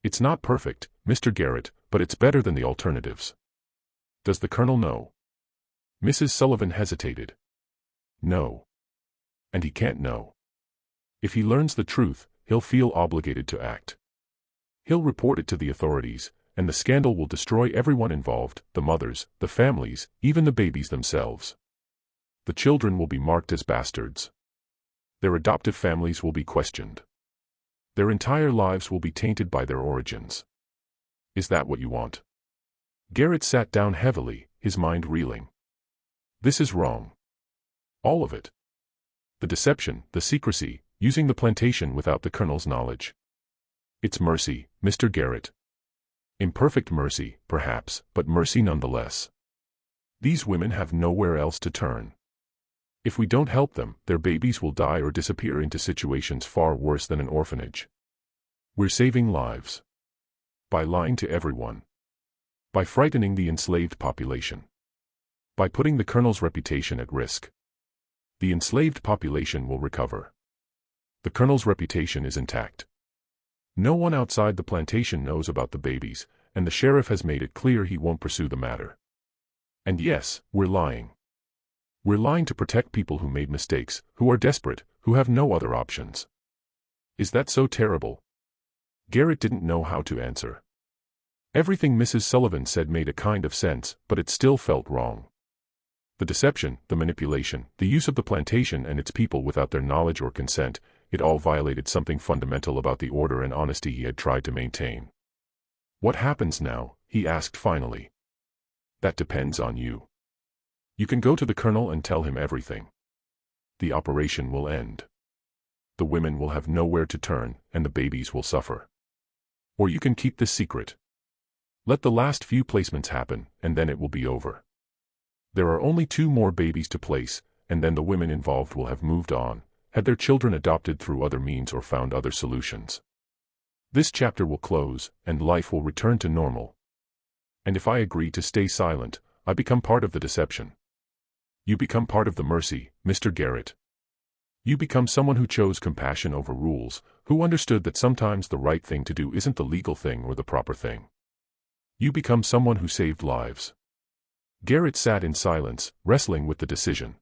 It's not perfect, Mr. Garrett, but it's better than the alternatives. Does the Colonel know? Mrs. Sullivan hesitated. No. And he can't know. If he learns the truth, he'll feel obligated to act. He'll report it to the authorities, and the scandal will destroy everyone involved, the mothers, the families, even the babies themselves. The children will be marked as bastards. Their adoptive families will be questioned. Their entire lives will be tainted by their origins. Is that what you want? Garrett sat down heavily, his mind reeling. This is wrong. All of it. The deception, the secrecy, using the plantation without the Colonel's knowledge. It's mercy, Mr. Garrett. Imperfect mercy, perhaps, but mercy nonetheless. These women have nowhere else to turn. If we don't help them, their babies will die or disappear into situations far worse than an orphanage. We're saving lives. By lying to everyone. By frightening the enslaved population. By putting the Colonel's reputation at risk. The enslaved population will recover. The Colonel's reputation is intact. No one outside the plantation knows about the babies, and the sheriff has made it clear he won't pursue the matter. And yes, we're lying. We're lying to protect people who made mistakes, who are desperate, who have no other options. Is that so terrible? Garrett didn't know how to answer. Everything Mrs. Sullivan said made a kind of sense, but it still felt wrong. The deception, the manipulation, the use of the plantation and its people without their knowledge or consent, it all violated something fundamental about the order and honesty he had tried to maintain. What happens now? He asked finally. That depends on you. You can go to the Colonel and tell him everything. The operation will end. The women will have nowhere to turn, and the babies will suffer. Or you can keep this secret. Let the last few placements happen, and then it will be over. There are only 2 more babies to place, and then the women involved will have moved on, had their children adopted through other means or found other solutions. This chapter will close, and life will return to normal. And if I agree to stay silent, I become part of the deception. You become part of the mercy, Mr. Garrett. You become someone who chose compassion over rules, who understood that sometimes the right thing to do isn't the legal thing or the proper thing. You become someone who saved lives. Garrett sat in silence, wrestling with the decision.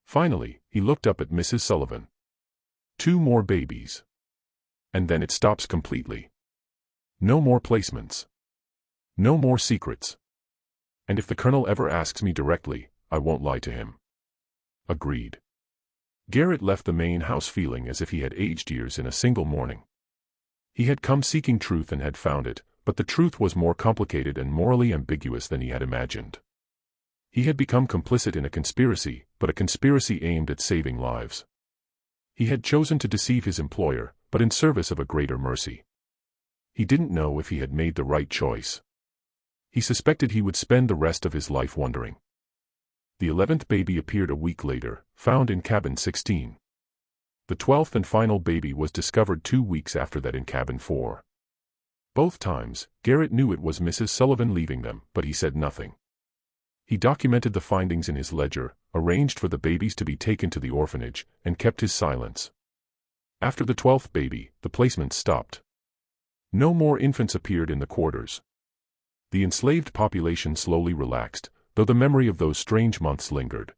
Finally, he looked up at Mrs. Sullivan. 2 more babies. And then it stops completely. No more placements. No more secrets. And if the Colonel ever asks me directly, I won't lie to him. Agreed. Garrett left the main house feeling as if he had aged years in a single morning. He had come seeking truth and had found it, but the truth was more complicated and morally ambiguous than he had imagined. He had become complicit in a conspiracy, but a conspiracy aimed at saving lives. He had chosen to deceive his employer, but in service of a greater mercy. He didn't know if he had made the right choice. He suspected he would spend the rest of his life wondering. The 11th baby appeared a week later, found in cabin 16. The 12th and final baby was discovered 2 weeks after that in cabin 4. Both times, Garrett knew it was Mrs. Sullivan leaving them, but he said nothing. He documented the findings in his ledger, arranged for the babies to be taken to the orphanage, and kept his silence. After the 12th baby, the placements stopped. No more infants appeared in the quarters. The enslaved population slowly relaxed, though the memory of those strange months lingered.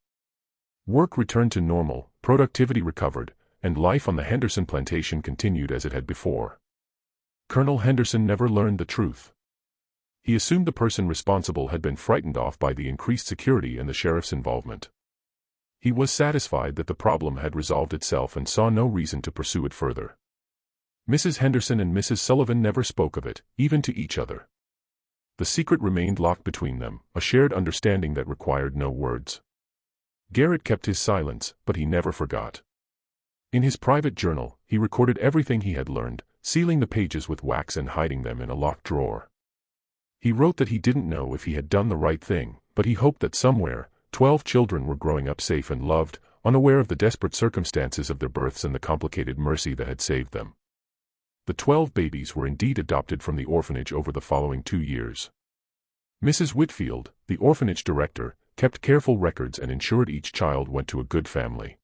Work returned to normal, productivity recovered, and life on the Henderson plantation continued as it had before. Colonel Henderson never learned the truth. He assumed the person responsible had been frightened off by the increased security and the sheriff's involvement. He was satisfied that the problem had resolved itself and saw no reason to pursue it further. Mrs. Henderson and Mrs. Sullivan never spoke of it, even to each other. The secret remained locked between them, a shared understanding that required no words. Garrett kept his silence, but he never forgot. In his private journal, he recorded everything he had learned, sealing the pages with wax and hiding them in a locked drawer. He wrote that he didn't know if he had done the right thing, but he hoped that somewhere, 12 children were growing up safe and loved, unaware of the desperate circumstances of their births and the complicated mercy that had saved them. The 12 babies were indeed adopted from the orphanage over the following 2 years. Mrs. Whitfield, the orphanage director, kept careful records and ensured each child went to a good family.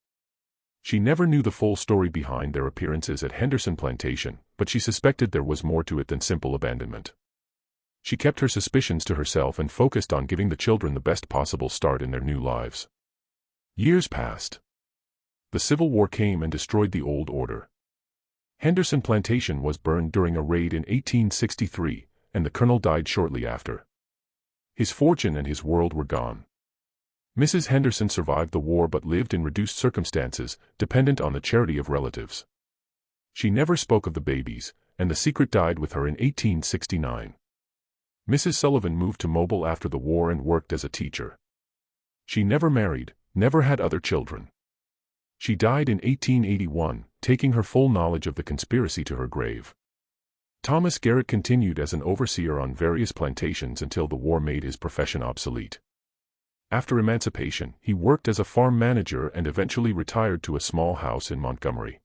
She never knew the full story behind their appearances at Henderson Plantation, but she suspected there was more to it than simple abandonment. She kept her suspicions to herself and focused on giving the children the best possible start in their new lives. Years passed. The Civil War came and destroyed the old order. Henderson Plantation was burned during a raid in 1863, and the colonel died shortly after. His fortune and his world were gone. Mrs. Henderson survived the war but lived in reduced circumstances, dependent on the charity of relatives. She never spoke of the babies, and the secret died with her in 1869. Mrs. Sullivan moved to Mobile after the war and worked as a teacher. She never married, never had other children. She died in 1881, taking her full knowledge of the conspiracy to her grave. Thomas Garrett continued as an overseer on various plantations until the war made his profession obsolete. After emancipation, he worked as a farm manager and eventually retired to a small house in Montgomery.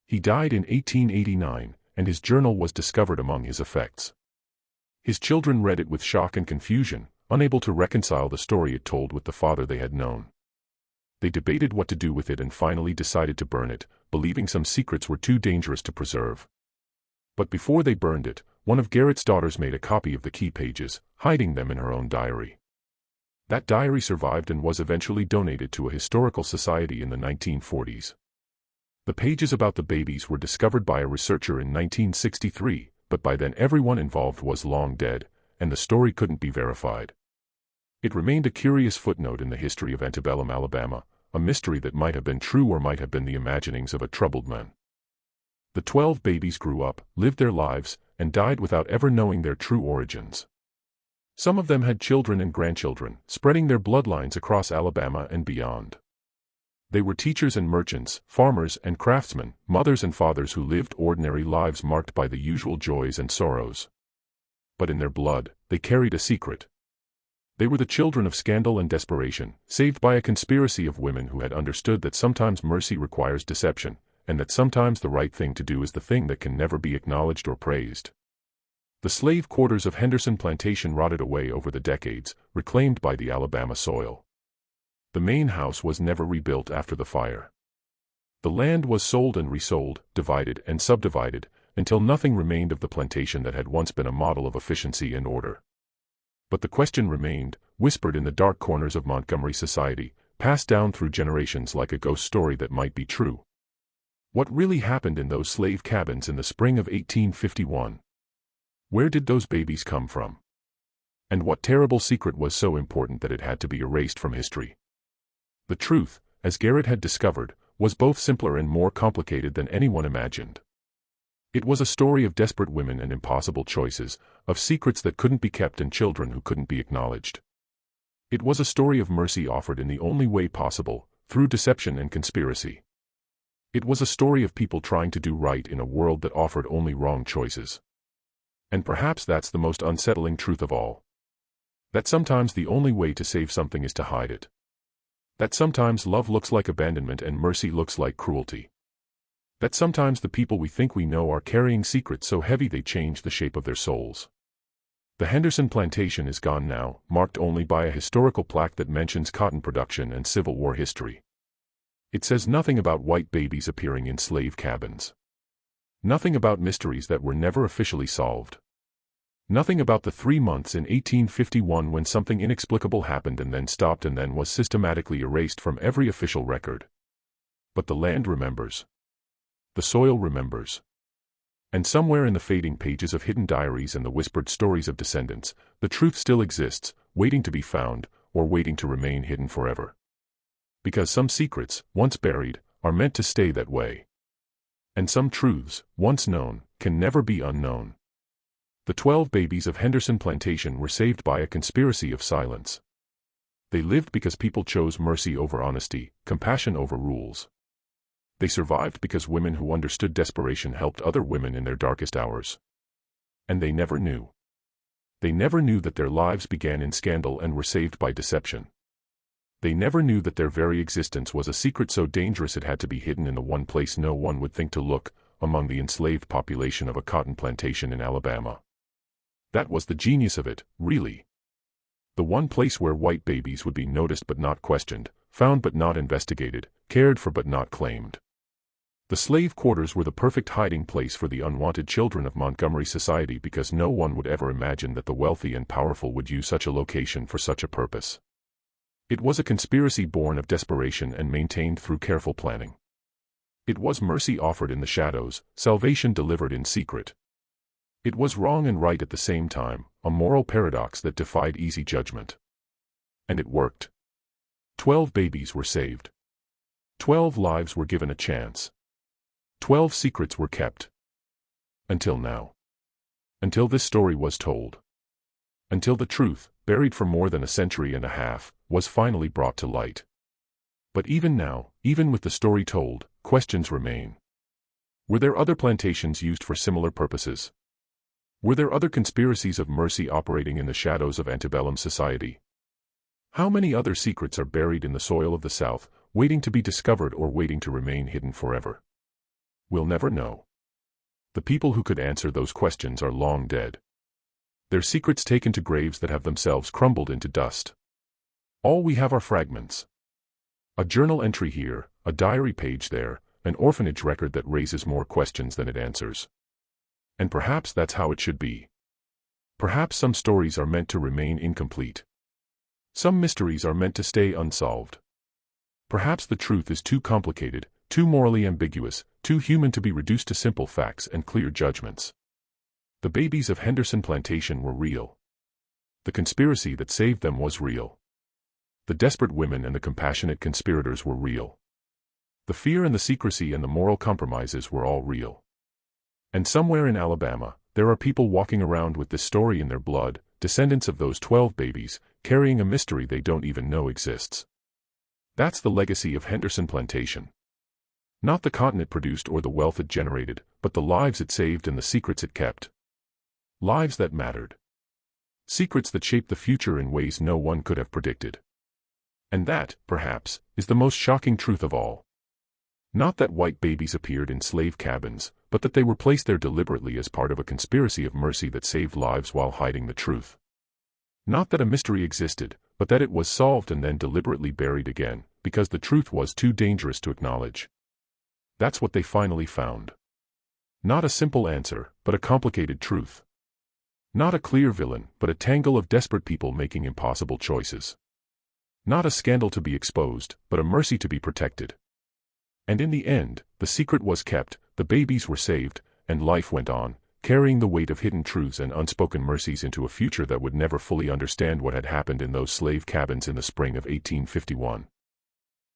He died in 1889, and his journal was discovered among his effects. His children read it with shock and confusion, unable to reconcile the story it told with the father they had known. They debated what to do with it and finally decided to burn it, believing some secrets were too dangerous to preserve. But before they burned it, one of Garrett's daughters made a copy of the key pages, hiding them in her own diary. That diary survived and was eventually donated to a historical society in the 1940s. The pages about the babies were discovered by a researcher in 1963, but by then everyone involved was long dead, and the story couldn't be verified. It remained a curious footnote in the history of antebellum Alabama, a mystery that might have been true or might have been the imaginings of a troubled man. The 12 babies grew up, lived their lives, and died without ever knowing their true origins. Some of them had children and grandchildren, spreading their bloodlines across Alabama and beyond. They were teachers and merchants, farmers and craftsmen, mothers and fathers who lived ordinary lives marked by the usual joys and sorrows. But in their blood, they carried a secret. They were the children of scandal and desperation, saved by a conspiracy of women who had understood that sometimes mercy requires deception, and that sometimes the right thing to do is the thing that can never be acknowledged or praised. The slave quarters of Henderson Plantation rotted away over the decades, reclaimed by the Alabama soil. The main house was never rebuilt after the fire. The land was sold and resold, divided and subdivided, until nothing remained of the plantation that had once been a model of efficiency and order. But the question remained, whispered in the dark corners of Montgomery society, passed down through generations like a ghost story that might be true. What really happened in those slave cabins in the spring of 1851? Where did those babies come from? And what terrible secret was so important that it had to be erased from history? The truth, as Garrett had discovered, was both simpler and more complicated than anyone imagined. It was a story of desperate women and impossible choices, of secrets that couldn't be kept and children who couldn't be acknowledged. It was a story of mercy offered in the only way possible, through deception and conspiracy. It was a story of people trying to do right in a world that offered only wrong choices. And perhaps that's the most unsettling truth of all. That sometimes the only way to save something is to hide it. That sometimes love looks like abandonment and mercy looks like cruelty. That sometimes the people we think we know are carrying secrets so heavy they change the shape of their souls. The Henderson Plantation is gone now, marked only by a historical plaque that mentions cotton production and Civil War history. It says nothing about white babies appearing in slave cabins. Nothing about mysteries that were never officially solved. Nothing about the 3 months in 1851 when something inexplicable happened and then stopped and then was systematically erased from every official record. But the land remembers. The soil remembers. And somewhere in the fading pages of hidden diaries and the whispered stories of descendants, the truth still exists, waiting to be found, or waiting to remain hidden forever. Because some secrets, once buried, are meant to stay that way. And some truths, once known, can never be unknown. The 12 babies of Henderson Plantation were saved by a conspiracy of silence. They lived because people chose mercy over honesty, compassion over rules. They survived because women who understood desperation helped other women in their darkest hours. And they never knew. They never knew that their lives began in scandal and were saved by deception. They never knew that their very existence was a secret so dangerous it had to be hidden in the one place no one would think to look, among the enslaved population of a cotton plantation in Alabama. That was the genius of it, really. The one place where white babies would be noticed but not questioned, found but not investigated, cared for but not claimed. The slave quarters were the perfect hiding place for the unwanted children of Montgomery society because no one would ever imagine that the wealthy and powerful would use such a location for such a purpose. It was a conspiracy born of desperation and maintained through careful planning. It was mercy offered in the shadows, salvation delivered in secret. It was wrong and right at the same time, a moral paradox that defied easy judgment. And it worked. 12 babies were saved. 12 lives were given a chance. 12 secrets were kept. Until now. Until this story was told. Until the truth, buried for more than a century and a half, was finally brought to light. But even now, even with the story told, questions remain. Were there other plantations used for similar purposes? Were there other conspiracies of mercy operating in the shadows of antebellum society? How many other secrets are buried in the soil of the South, waiting to be discovered or waiting to remain hidden forever? We'll never know. The people who could answer those questions are long dead. Their secrets taken to graves that have themselves crumbled into dust. All we have are fragments. A journal entry here, a diary page there, an orphanage record that raises more questions than it answers. And perhaps that's how it should be. Perhaps some stories are meant to remain incomplete. Some mysteries are meant to stay unsolved. Perhaps the truth is too complicated, too morally ambiguous, too human to be reduced to simple facts and clear judgments. The babies of Henderson Plantation were real. The conspiracy that saved them was real. The desperate women and the compassionate conspirators were real. The fear and the secrecy and the moral compromises were all real. And somewhere in Alabama, there are people walking around with this story in their blood, descendants of those 12 babies, carrying a mystery they don't even know exists. That's the legacy of Henderson Plantation. Not the cotton it produced or the wealth it generated, but the lives it saved and the secrets it kept. Lives that mattered. Secrets that shaped the future in ways no one could have predicted. And that, perhaps, is the most shocking truth of all. Not that white babies appeared in slave cabins, but that they were placed there deliberately as part of a conspiracy of mercy that saved lives while hiding the truth. Not that a mystery existed, but that it was solved and then deliberately buried again, because the truth was too dangerous to acknowledge. That's what they finally found. Not a simple answer, but a complicated truth. Not a clear villain, but a tangle of desperate people making impossible choices. Not a scandal to be exposed, but a mercy to be protected. And in the end, the secret was kept, the babies were saved, and life went on, carrying the weight of hidden truths and unspoken mercies into a future that would never fully understand what had happened in those slave cabins in the spring of 1851.